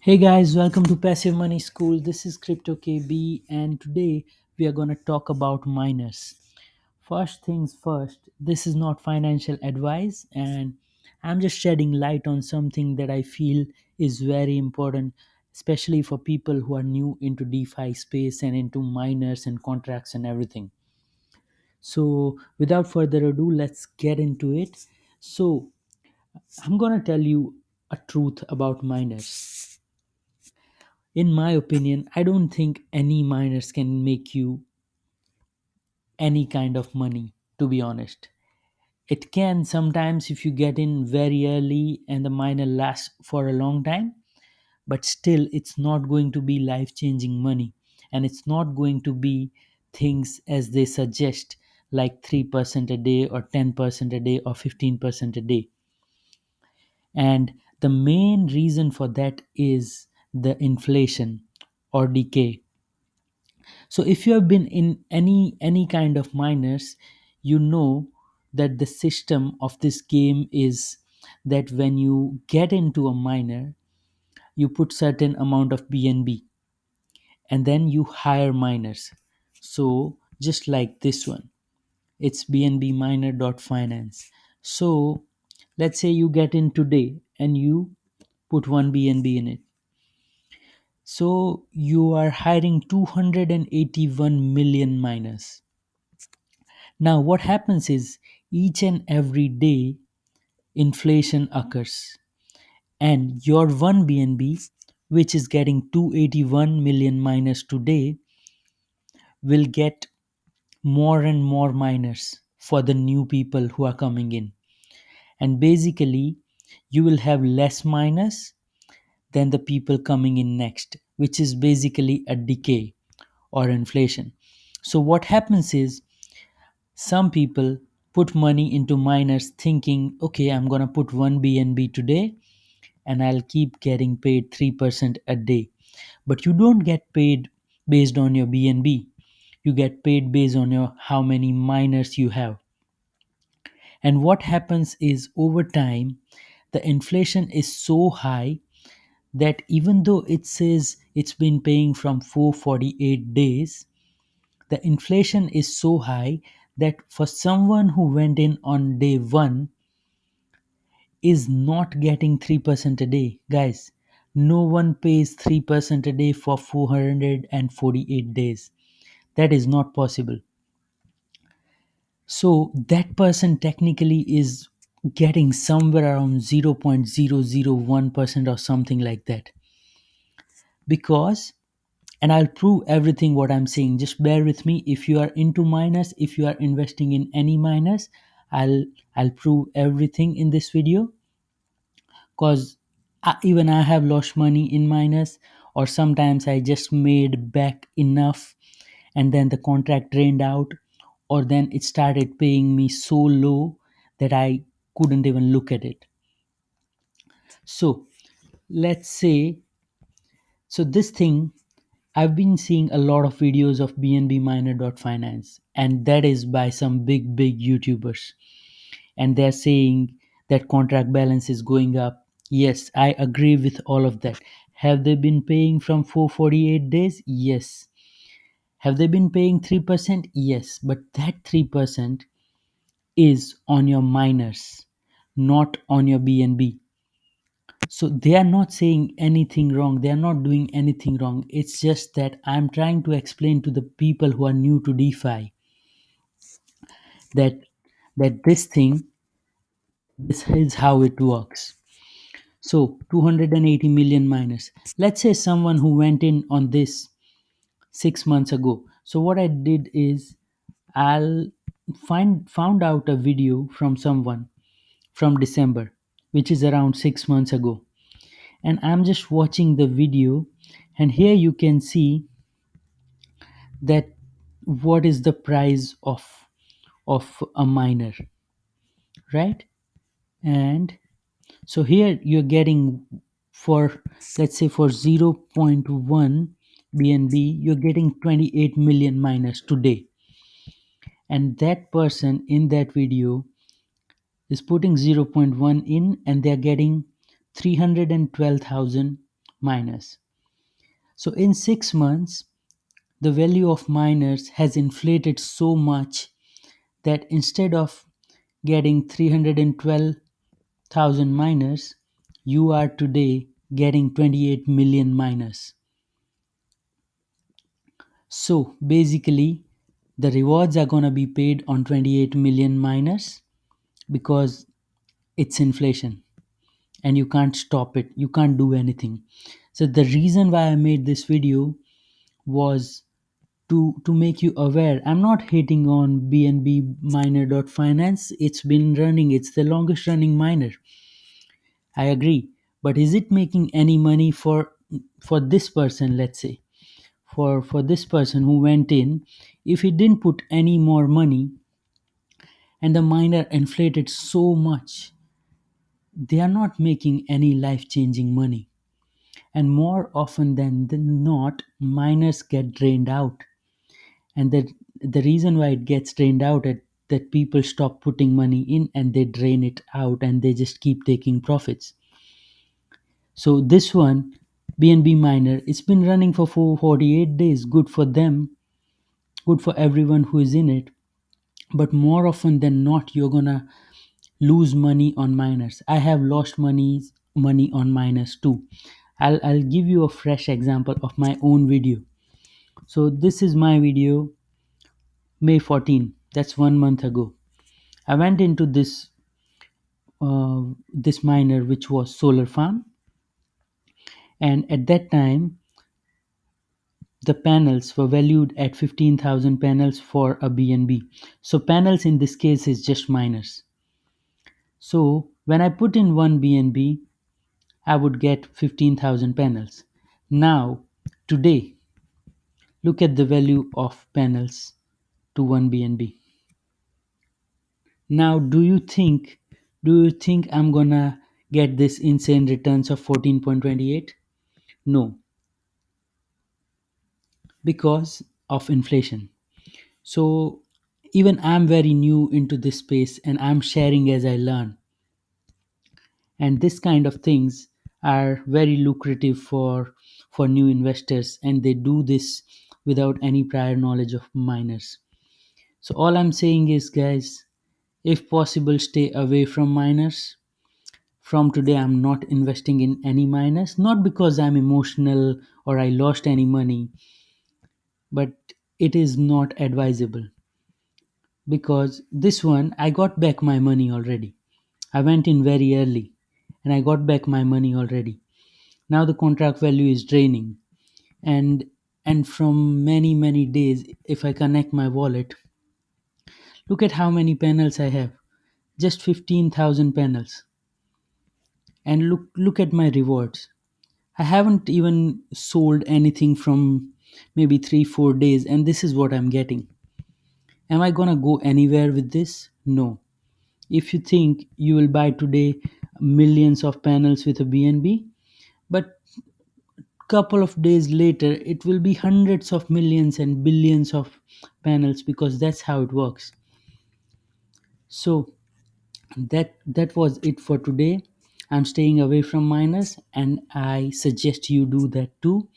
Hey guys, welcome to Passive Money School. This is Crypto KB, and today we are going to talk about miners. First things first, this is not financial advice, and I'm just shedding light on something that I feel is very important, especially for people who are new into DeFi space and into miners and contracts and everything. So, without further ado, let's get into it. So, I'm going to tell you a truth about miners. In my opinion, I don't think any miners can make you any kind of money, to be honest. It can sometimes if you get in very early and the miner lasts for a long time, but still it's not going to be life changing money, and it's not going to be things as they suggest, like 3% a day or 10% a day or 15% a day. And the main reason for that is the inflation or decay. So if you have been in any kind of miners, you know that the system of this game is that when you get into a miner, you put certain amount of BNB and then you hire miners. So just like this one, it's BNB miner.finance. So let's say you get in today and you put 1 BNB in it. So you are hiring 281 million miners. Now, what happens is each and every day inflation occurs, and your 1 BNB, which is getting 281 million miners today, will get more and more miners for the new people who are coming in. And basically, you will have less miners than the people coming in next, which is basically a decay or inflation. So, what happens is some people put money into miners thinking, okay, I'm going to put 1 BNB today and I'll keep getting paid 3% a day. But you don't get paid based on your BNB. You get paid based on your how many miners you have. And what happens is over time the inflation is so high that even though it says it's been paying from 448 days, the inflation is so high that for someone who went in on day 1 is not getting 3% a day. Guys, no one pays 3% a day for 448 days. That is not possible. So that person technically is getting somewhere around 0.001% or something like that. Because, and I'll prove everything what I'm saying, just bear with me. If you are into miners, if you are investing in any miners, I'll prove everything in this video. Because even I have lost money in miners, or sometimes I just made back enough and then the contract drained out, or then it started paying me so low that I couldn't even look at it. So let's say, so this thing, I've been seeing a lot of videos of bnbminer.finance, and that is by some big YouTubers, and they're saying that contract balance is going up. Yes, I agree with all of that. Have they been paying from 448 days? Yes. Have they been paying 3%? Yes, but that 3% is on your miners, not on your BNB. So they are not saying anything wrong, they are not doing anything wrong. It's just that I'm trying to explain to the people who are new to DeFi that this thing, this is how it works. So 280 million miners. Let's say someone who went in on this 6 months ago. So what I did is I'll found out a video from someone from December, which is around 6 months ago. And I'm just watching the video, and here you can see that what is the price of a miner, right? And so here you're getting, for let's say for zero point 0.1 BNB, you're getting 28 million miners today. And that person in that video is putting zero point 0.1 in, and they're getting 312,000 miners. So in 6 months, the value of miners has inflated so much that instead of getting 312,000 miners, you are today getting 28 million miners. So basically, the rewards are going to be paid on 28 million miners because it's inflation and you can't stop it. You can't do anything. So the reason why I made this video was to make you aware. I'm not hating on BNB miner.finance. It's been running. It's the longest running miner. I agree. But is it making any money for this person, let's say? For this person who went in, if he didn't put any more money and the miner inflated so much, they are not making any life changing money. And more often than not, miners get drained out. And the reason why it gets drained out is that people stop putting money in and they drain it out and they just keep taking profits. So this one, BNB miner, it's been running for 48 days. Good for them, good for everyone who is in it. But more often than not, you're gonna lose money on miners. I have lost money on miners too. I'll give you a fresh example of my own video. So this is my video, May 14. That's 1 month ago. I went into this miner which was solar farm, and at that time the panels were valued at 15,000 panels for a BNB. So panels in this case is just miners. So when I put in one BNB, I would get 15,000 panels. Now, today, look at the value of panels to one BNB. Now, do you think I'm gonna get this insane returns of 14.28? No, because of inflation. So even I'm very new into this space and I'm sharing as I learn. And this kind of things are very lucrative for new investors, and they do this without any prior knowledge of miners. So all I'm saying is, guys, if possible, stay away from miners. From today, I'm not investing in any miners, not because I'm emotional or I lost any money, but it is not advisable because this one I got back my money already. I went in very early and I got back my money already. Now the contract value is draining, and from many days, if I connect my wallet, look at how many panels I have. Just 15,000 panels. And look at my rewards. I haven't even sold anything from maybe 3 4 days, and this is what I'm getting. Am I gonna go anywhere with this? No. If you think you will buy today millions of panels with a BNB, but couple of days later it will be hundreds of millions and billions of panels, because that's how it works. So that was it for today. I'm staying away from miners and I suggest you do that too.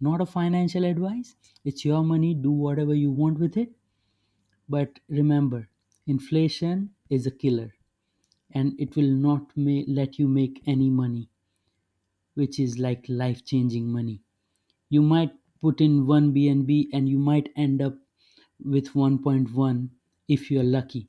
Not a financial advice. It's your money, do whatever you want with it. But remember, inflation is a killer and it will not let you make any money, which is like life changing money. You might put in one BNB and you might end up with 1.1 if you're lucky.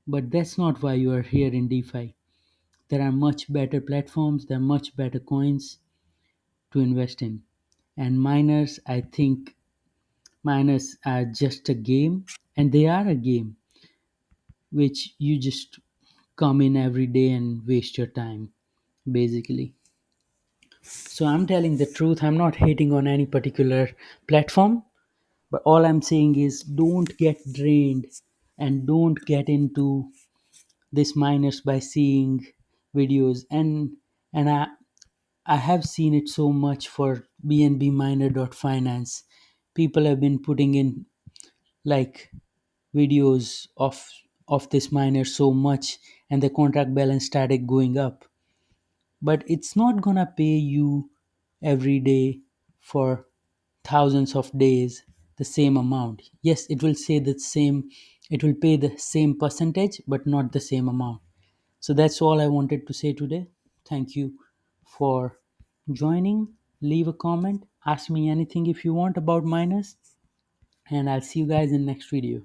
But that's not why you are here in DeFi. There are much better platforms, there are much better coins to invest in. And miners, I think miners are just a game, and they are a game which you just come in every day and waste your time, basically. So I'm telling the truth, I'm not hating on any particular platform. But all I'm saying is don't get drained and don't get into this minus by seeing videos. And I have seen it so much for BNB miner.finance. People have been putting in like videos of this miner so much, and the contract balance started going up. But it's not gonna pay you every day for thousands of days the same amount. Yes, it will say the same, it will pay the same percentage, but not the same amount. So that's all I wanted to say today. Thank you for joining. Leave a comment, ask me anything if you want about miners, and I'll see you guys in next video.